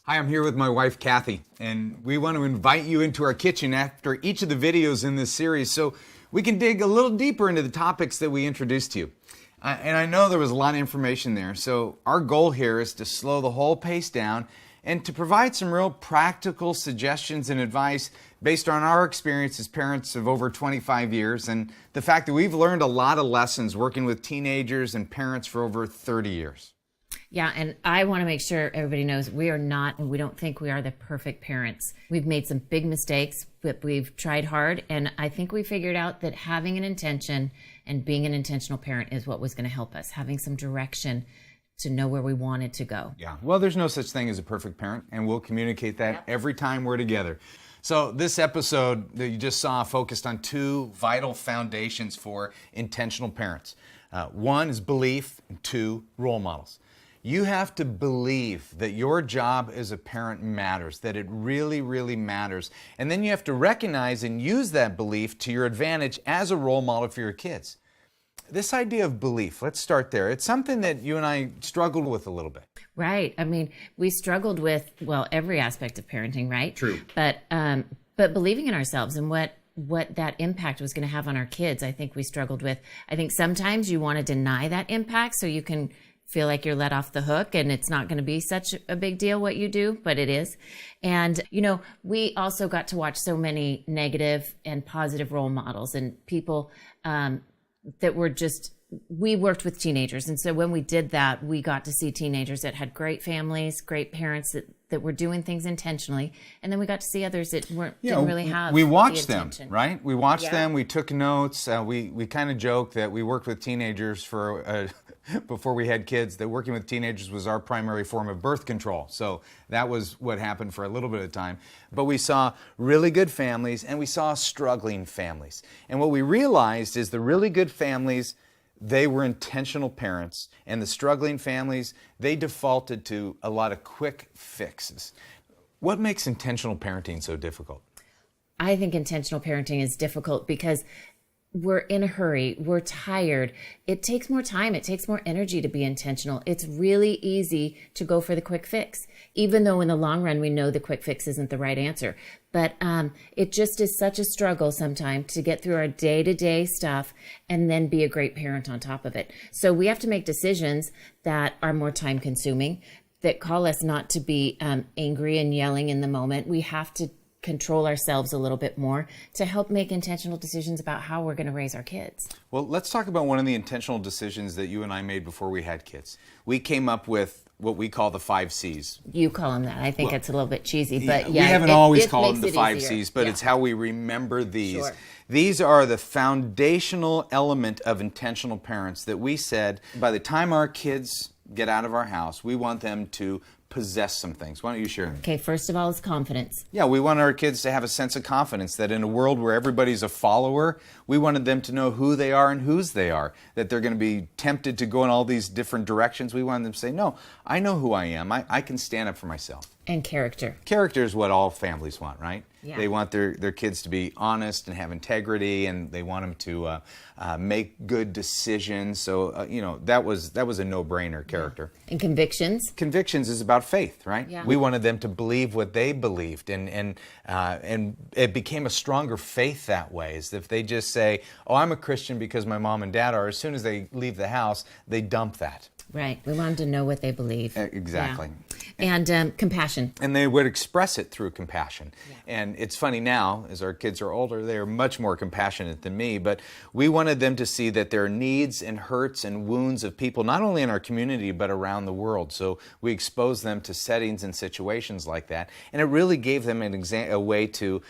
Hi, I'm here with my wife, Kathy, and we want to invite you into our kitchen after each of the videos in this series so we can dig a little deeper into the topics that we introduced to you. And I know there was a lot of information there, so our goal here is to slow the whole pace down and to provide some real practical suggestions and advice based on our experience as parents of over 25 years and the fact that we've learned a lot of lessons working with teenagers and parents for over 30 years. Yeah, and I want to make sure everybody knows we are not, and we don't think we are the perfect parents. We've made some big mistakes, but we've tried hard, and I think we figured out that having an intention and being an intentional parent is what was going to help us, having some direction to know where we wanted to go. Yeah, well, there's no such thing as a perfect parent, and we'll communicate that every time we're together. So this episode that you just saw focused on two vital foundations for intentional parents. One is belief, and two, role models. You have to believe that your job as a parent matters, that it really, really matters. And then you have to recognize and use that belief to your advantage as a role model for your kids. This idea of belief, let's start there. It's something that you and I struggled with a little bit. Right. I mean, we struggled with, well, every aspect of parenting, right? True. But believing in ourselves and what that impact was going to have on our kids, I think we struggled with. I think sometimes you want to deny that impact so you can feel like you're let off the hook and it's not going to be such a big deal what you do, but it is. And, you know, we also got to watch so many negative and positive role models and people that were just, we worked with teenagers. And so when we did that, we got to see teenagers that had great families, great parents that were doing things intentionally. And then we got to see others that didn't really have we watched the them, intention. right? We watched them, we took notes. We kind of joked that we worked with teenagers for before we had kids, that working with teenagers was our primary form of birth control. So that was what happened for a little bit of time. But we saw really good families and we saw struggling families. And what we realized is the really good families, they were intentional parents, and the struggling families, they defaulted to a lot of quick fixes. What makes intentional parenting so difficult? I think intentional parenting is difficult because we're in a hurry. We're tired. It takes more time. It takes more energy to be intentional. It's really easy to go for the quick fix, even though in the long run, we know the quick fix isn't the right answer. But it just is such a struggle sometimes to get through our day-to-day stuff and then be a great parent on top of it. So we have to make decisions that are more time consuming, that call us not to be angry and yelling in the moment. We have to control ourselves a little bit more to help make intentional decisions about how we're going to raise our kids. Well, let's talk about one of the intentional decisions that you and I made before we had kids. We came up with what we call the 5 C's. You call them that. I think it's a little bit cheesy, but we haven't always called them makes the it 5 easier. C's, but it's how we remember these. Sure. These are the foundational element of intentional parents that we said by the time our kids get out of our house, we want them to possess some things. Why don't you share them? Okay, first of all is confidence. Yeah, we want our kids to have a sense of confidence that in a world where everybody's a follower, we wanted them to know who they are and whose they are, that they're going to be tempted to go in all these different directions. We wanted them to say, no, I know who I am. I can stand up for myself. And character. Character is what all families want, right? Yeah. They want their kids to be honest and have integrity, and they want them to make good decisions. So, that was a no-brainer, character. And convictions. Convictions is about faith, right? Yeah. We wanted them to believe what they believed, and it became a stronger faith that way. Is if they just say, oh, I'm a Christian because my mom and dad are, as soon as they leave the house, they dump that. Right. We want them to know what they believe. Exactly. Yeah. And compassion. And they would express it through compassion. Yeah. And it's funny now, as our kids are older, they're much more compassionate than me, but we wanted them to see that there are needs and hurts and wounds of people, not only in our community, but around the world. So we exposed them to settings and situations like that. And it really gave them a way to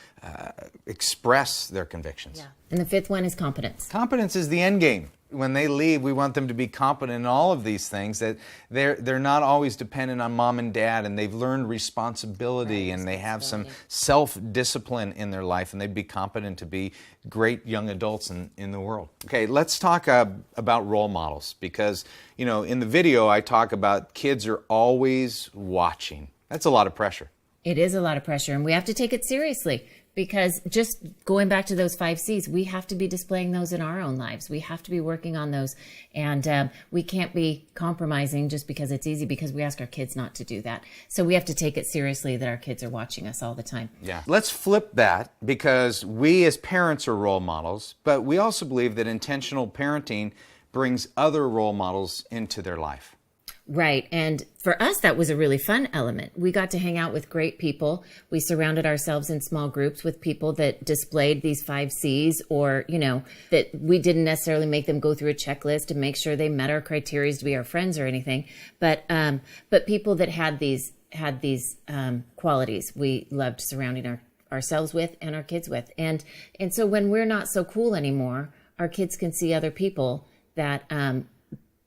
express their convictions. Yeah. And the fifth one is competence. Competence is the end game. When they leave, we want them to be competent in all of these things, that they're not always dependent on mom and dad, and they've learned responsibility, and they have some self-discipline in their life, and they'd be competent to be great young adults in the world. Okay, let's talk about role models, because, in the video I talk about kids are always watching. That's a lot of pressure. It is a lot of pressure, and we have to take it seriously, because just going back to those 5 C's, we have to be displaying those in our own lives. We have to be working on those, and we can't be compromising just because it's easy, because we ask our kids not to do that. So we have to take it seriously that our kids are watching us all the time. Yeah. Let's flip that, because we as parents are role models, but we also believe that intentional parenting brings other role models into their life. Right. And for us, that was a really fun element. We got to hang out with great people. We surrounded ourselves in small groups with people that displayed these 5 C's, or, that we didn't necessarily make them go through a checklist to make sure they met our criteria to be our friends or anything. But people that had these qualities we loved surrounding ourselves with and our kids with. And so when we're not so cool anymore, our kids can see other people that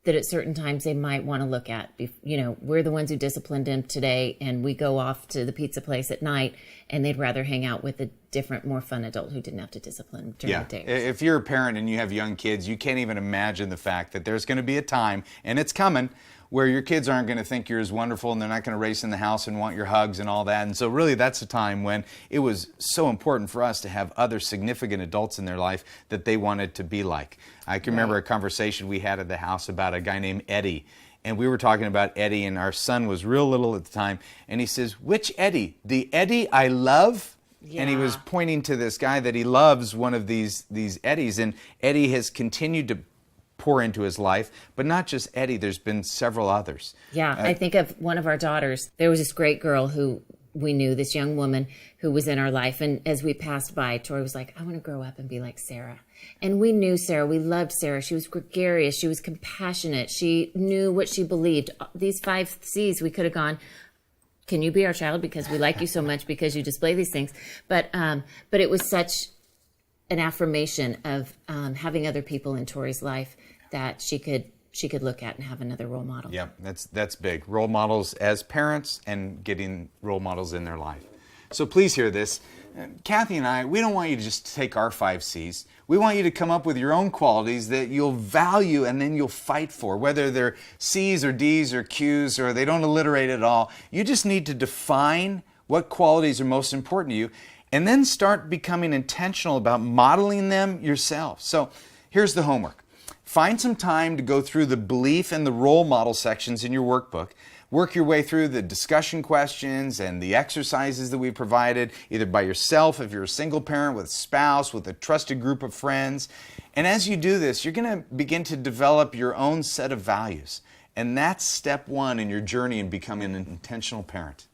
at certain times they might want to look at. We're the ones who disciplined him today, and we go off to the pizza place at night, and they'd rather hang out with a different, more fun adult who didn't have to discipline him during the day. If you're a parent and you have young kids, you can't even imagine the fact that there's going to be a time, and it's coming, where your kids aren't going to think you're as wonderful, and they're not going to race in the house and want your hugs and all that. And so really that's a time when it was so important for us to have other significant adults in their life that they wanted to be like. I can remember a conversation we had at the house about a guy named Eddie. And we were talking about Eddie, and our son was real little at the time. And he says, "Which Eddie? The Eddie I love?" Yeah. And he was pointing to this guy that he loves, one of these Eddies. And Eddie has continued to pour into his life, but not just Eddie, there's been several others. Yeah, I think of one of our daughters. There was this great girl who we knew, this young woman who was in our life, and as we passed by, Tori was like, "I want to grow up and be like Sarah." And we knew Sarah. We loved Sarah. She was gregarious. She was compassionate. She knew what she believed. These 5 C's, we could have gone, "Can you be our child? Because we like you so much because you display these things." But it was such an affirmation of having other people in Tori's life that she could look at and have another role model. Yeah, that's big. Role models as parents and getting role models in their life. So please hear this. Kathy and I, we don't want you to just take our 5 C's. We want you to come up with your own qualities that you'll value and then you'll fight for, whether they're C's or D's or Q's or they don't alliterate at all. You just need to define what qualities are most important to you and then start becoming intentional about modeling them yourself. So here's the homework. Find some time to go through the belief and the role model sections in your workbook. Work your way through the discussion questions and the exercises that we provided, either by yourself, if you're a single parent, with a spouse, with a trusted group of friends. And as you do this, you're going to begin to develop your own set of values. And that's step 1 in your journey in becoming an intentional parent.